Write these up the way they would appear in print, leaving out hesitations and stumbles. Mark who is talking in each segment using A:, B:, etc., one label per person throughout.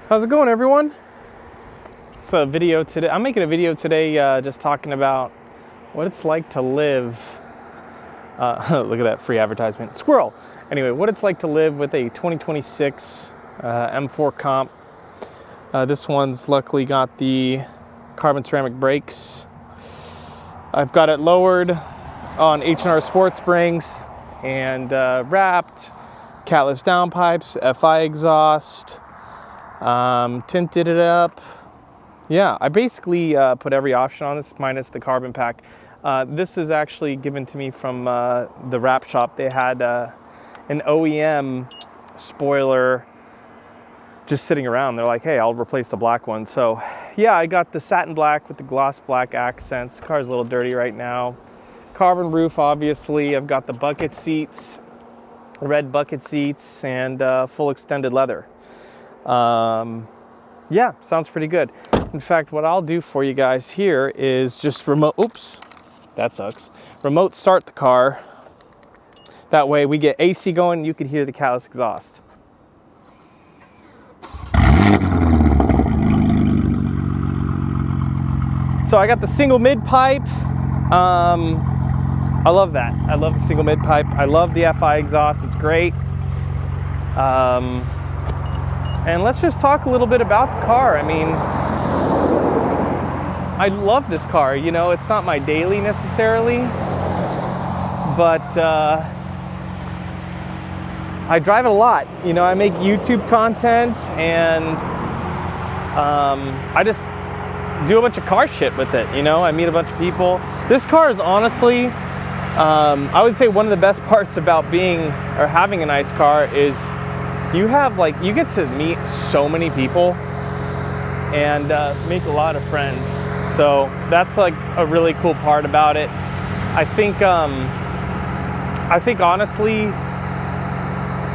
A: How's it going, everyone? It's a video today. I'm making a video today just talking about what it's like to live. Look at that free advertisement. Squirrel. Anyway, what it's like to live with a 2026 M4 Comp. This one's luckily got the carbon ceramic brakes. I've got it lowered on H&R Sport springs and wrapped, catless downpipes, FI exhaust. Tinted it up. Yeah, I basically put every option on this minus the carbon pack. This is actually given to me from the wrap shop. They had an OEM spoiler just sitting around. They're like, hey, I'll replace the black one. So yeah, I got the satin black with the gloss black accents. The car's a little dirty right now. Carbon roof, obviously. I've got the bucket seats, red bucket seats, and full extended leather. Yeah, sounds pretty good. In fact, what I'll do for you guys here is just remote start the car. That way we get AC going, you can hear the catless exhaust. So I got the single mid pipe. I love that. I love the single mid pipe. I love the FI exhaust, it's great. And let's just talk a little bit about the car. I mean, I love this car. You know, it's not my daily necessarily, but I drive it a lot. You know, I make YouTube content and I just do a bunch of car shit with it. You know, I meet a bunch of people. This car is honestly, I would say one of the best parts about being or having a nice car is you get to meet so many people and make a lot of friends. So that's like a really cool part about it. I think honestly,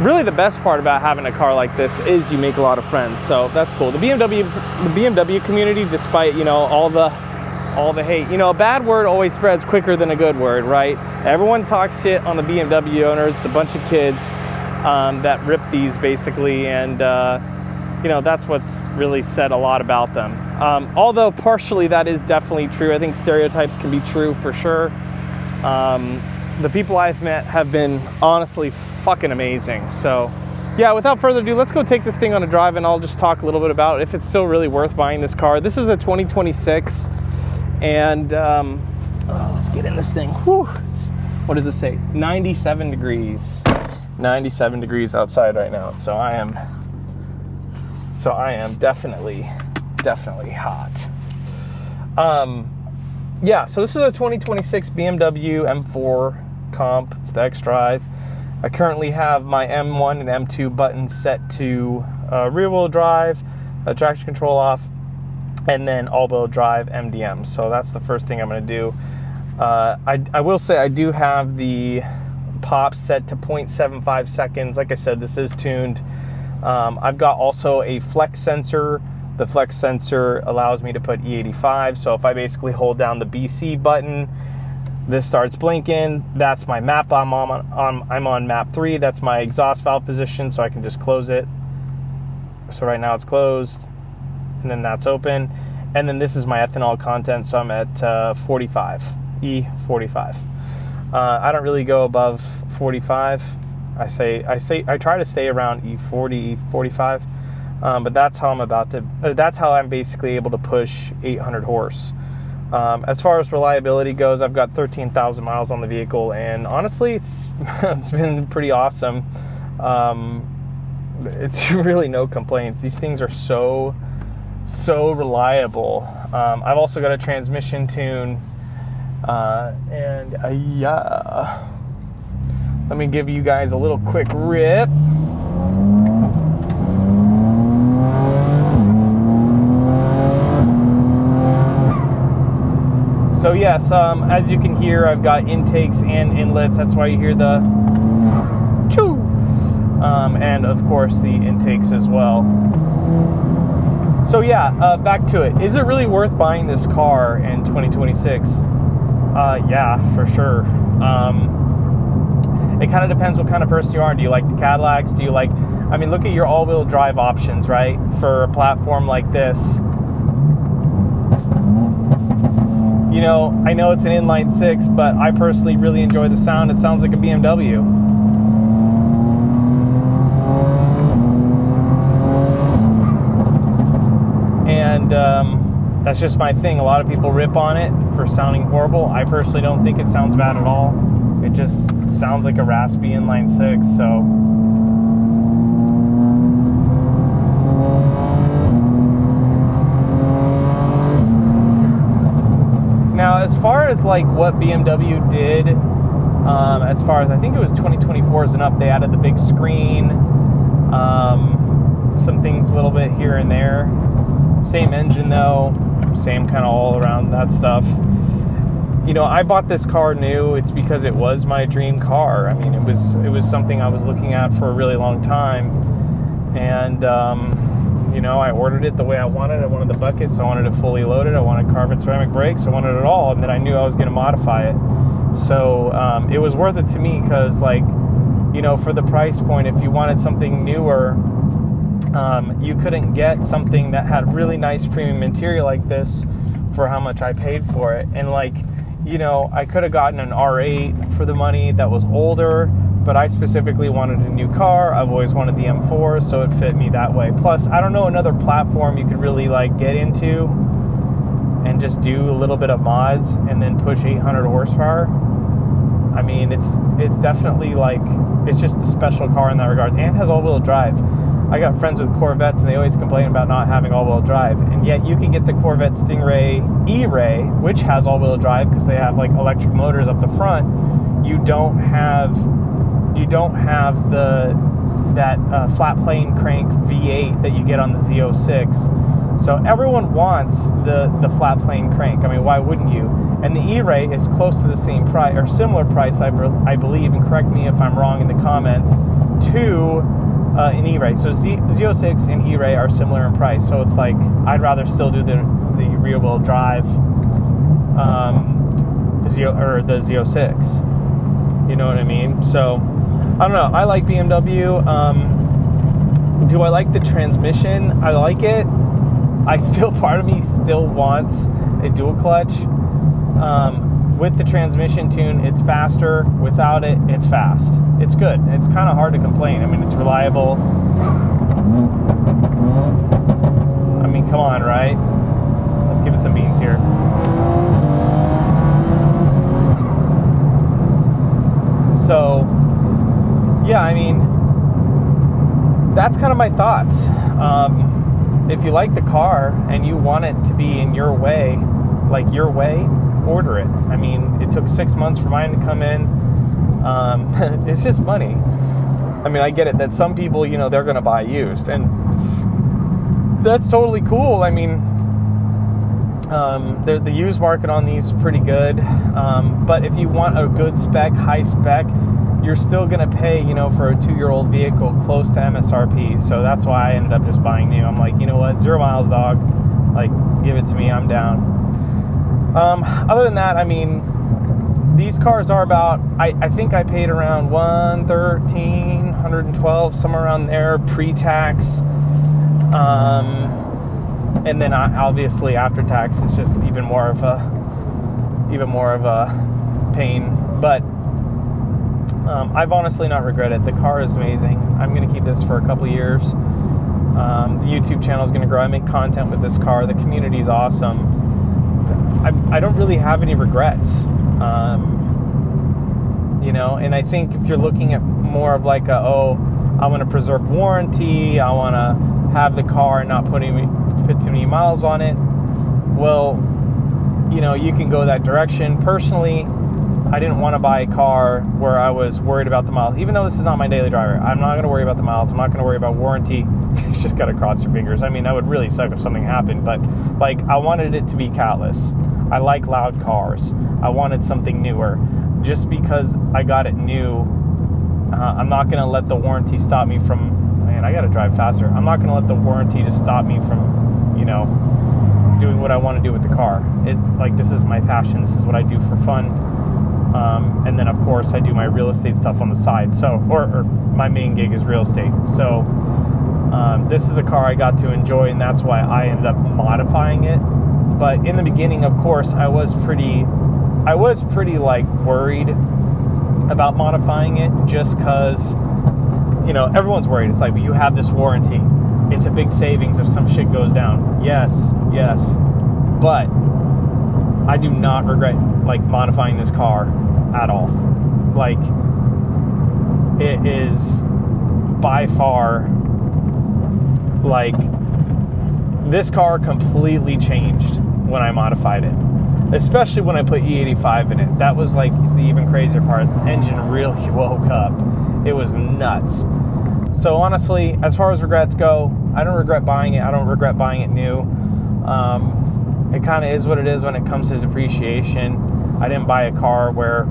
A: really the best part about having a car like this is you make a lot of friends. So that's cool. The BMW community, despite, you know, all the hate, you know, a bad word always spreads quicker than a good word, right? Everyone talks shit on the BMW owners, a bunch of kids that rip these basically, and you know, that's what's really said a lot about them. Although partially that is definitely true. I think stereotypes can be true for sure. The people I've met have been honestly fucking amazing. So yeah, without further ado, let's go take this thing on a drive and I'll just talk a little bit about if it's still really worth buying this car. This is a 2026 and let's get in this thing. Whew. What does it say? 97 degrees. 97 degrees outside right now, so I am definitely hot. Yeah, so this is a 2026 BMW M4 Comp. It's the xDrive. I currently have my M1 and M2 buttons set to rear-wheel drive, traction control off, and then all-wheel drive MDM. So that's the first thing I'm going to do. I will say I do have the pop set to 0.75 seconds. Like I said, this is tuned. I've got also a flex sensor. The flex sensor allows me to put E85. So if I basically hold down the BC button, this starts blinking. That's my map. I'm on map 3. That's my exhaust valve position, so I can just close it. So right now it's closed, and then that's open. And then this is my ethanol content, so I'm at 45, E45. I don't really go above 45. I try to stay around E40, E45, but that's how I'm basically able to push 800 horse. As far as reliability goes, I've got 13,000 miles on the vehicle, and honestly, it's been pretty awesome. It's really no complaints. These things are so reliable. I've also got a transmission tune. Yeah, let me give you guys a little quick rip. So yes, as you can hear, I've got intakes and inlets. That's why you hear the choo, and of course the intakes as well. So yeah, back to it. Is it really worth buying this car in 2026? Yeah, for sure. It kind of depends what kind of person you are. Do you like the Cadillacs? Do you like, I mean, look at your all-wheel drive options, right? For a platform like this. You know, I know it's an inline six, but I personally really enjoy the sound. It sounds like a BMW. And that's just my thing. A lot of people rip on it for sounding horrible. I personally don't think it sounds bad at all. It just sounds like a raspy inline six, so. Now, as far as like what BMW did, as far as I think it was 2024s and up, they added the big screen, some things a little bit here and there. Same engine though, same kind of all around that stuff. You know, I bought this car new. It's because it was my dream car. I mean, it was something I was looking at for a really long time, and you know, I ordered it the way I wanted. I wanted the buckets. I wanted it fully loaded. I wanted carbon ceramic brakes. I wanted it all, and then I knew I was going to modify it. So it was worth it to me because, like, you know, for the price point, if you wanted something newer, you couldn't get something that had really nice premium interior like this for how much I paid for it. And like, you know, I could have gotten an R8 for the money that was older, but I specifically wanted a new car. I've always wanted the M4, so it fit me that way. Plus, I don't know another platform you could really like get into and just do a little bit of mods and then push 800 horsepower. I mean, it's definitely like, it's just a special car in that regard, and has all-wheel drive. I got friends with Corvettes, and they always complain about not having all-wheel drive, and yet you can get the Corvette Stingray E-Ray, which has all-wheel drive because they have like electric motors up the front. You don't have that flat plane crank V8 that you get on the Z06. So everyone wants the flat plane crank. I mean, why wouldn't you? And the E-Ray is close to the same price, or similar price, I believe, and correct me if I'm wrong in the comments, to an E-Ray. So Z06 and E-Ray are similar in price. So it's like, I'd rather still do the rear-wheel drive the Z06. You know what I mean? So, I don't know. I like BMW. Do I like the transmission? I like it. Part of me still wants a dual clutch. With the transmission tune, it's faster. Without it, it's fast. It's good. It's kind of hard to complain. I mean, it's reliable. I mean, come on, right? Let's give it some beans here. So, yeah, I mean, that's kind of my thoughts. If you like the car and you want it to be in your way, like your way, order it. I mean, it took 6 months for mine to come in. It's just money. I mean, I get it that some people, you know, they're going to buy used, and that's totally cool. I mean, the used market on these is pretty good. But if you want a good spec, high spec, you're still going to pay, you know, for a 2-year-old vehicle close to MSRP. So that's why I ended up just buying new. I'm like, you know what, 0 miles, dog. Like, give it to me, I'm down. Other than that, I mean, these cars are about, I think I paid around $113, $112, somewhere around there, pre-tax. And then obviously after tax, it's just even more of a pain. But I've honestly not regretted it. The car is amazing. I'm going to keep this for a couple years. The YouTube channel is going to grow. I make content with this car. The community is awesome. I don't really have any regrets. You know, and I think if you're looking at more of like I want to preserve warranty, I want to have the car and not put too many miles on it, well, you know, you can go that direction. Personally, I didn't want to buy a car where I was worried about the miles. Even though this is not my daily driver, I'm not going to worry about the miles. I'm not going to worry about warranty. You just got to cross your fingers. I mean, that would really suck if something happened, but like, I wanted it to be catless. I like loud cars. I wanted something newer. Just because I got it new, I'm not going to let the warranty stop me from, man, I got to drive faster. I'm not going to let the warranty just stop me from, you know, doing what I want to do with the car. Like, this is my passion. This is what I do for fun. And then, of course, I do my real estate stuff on the side. So, or my main gig is real estate. So, this is a car I got to enjoy, and that's why I ended up modifying it. But in the beginning, of course, I was pretty like worried about modifying it, just because, you know, everyone's worried. It's like, you have this warranty. It's a big savings if some shit goes down. Yes. But I do not regret like modifying this car at all. Like, it is by far, like, this car completely changed when I modified it, especially when I put E85 in it. That was like the even crazier part. The engine really woke up. It was nuts. So honestly, as far as regrets go, I don't regret buying it. I don't regret buying it new. It kind of is what it is when it comes to depreciation. I didn't buy a car where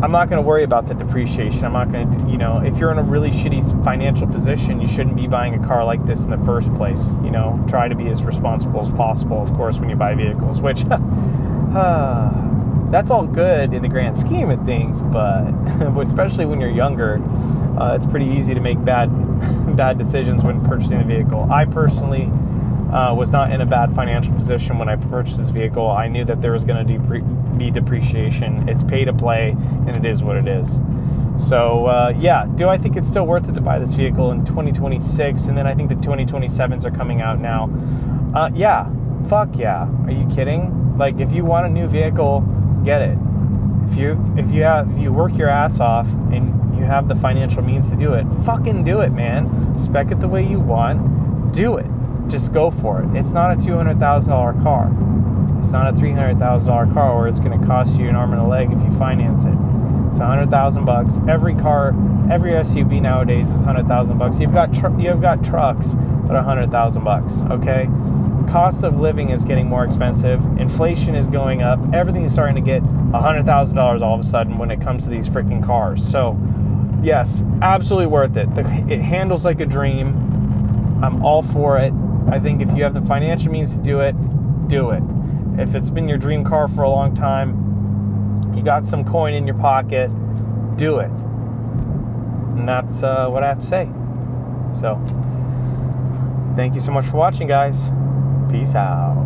A: I'm not going to worry about the depreciation. I'm not going to, you know, if you're in a really shitty financial position, you shouldn't be buying a car like this in the first place. You know, try to be as responsible as possible, of course, when you buy vehicles, which, that's all good in the grand scheme of things, but especially when you're younger, it's pretty easy to make bad decisions when purchasing a vehicle. I personally was not in a bad financial position when I purchased this vehicle. I knew that there was going to be depreciation. It's pay to play, and it is what it is. So, yeah, do I think it's still worth it to buy this vehicle in 2026? And then I think the 2027s are coming out now. Yeah, fuck yeah. Are you kidding? Like, if you want a new vehicle, get it. If you work your ass off and you have the financial means to do it, fucking do it, man. Spec it the way you want. Do it. Just go for it. It's not a $200,000 car. It's not a $300,000 car where it's going to cost you an arm and a leg if you finance it. It's $100,000. Every car, every SUV nowadays is $100,000. You've got trucks that are $100,000. Okay, cost of living is getting more expensive. Inflation is going up. Everything is starting to get $100,000 all of a sudden when it comes to these freaking cars. So, yes, absolutely worth it. It handles like a dream. I'm all for it. I think if you have the financial means to do it, do it. If it's been your dream car for a long time, you got some coin in your pocket, do it. And that's what I have to say. So, thank you so much for watching, guys. Peace out.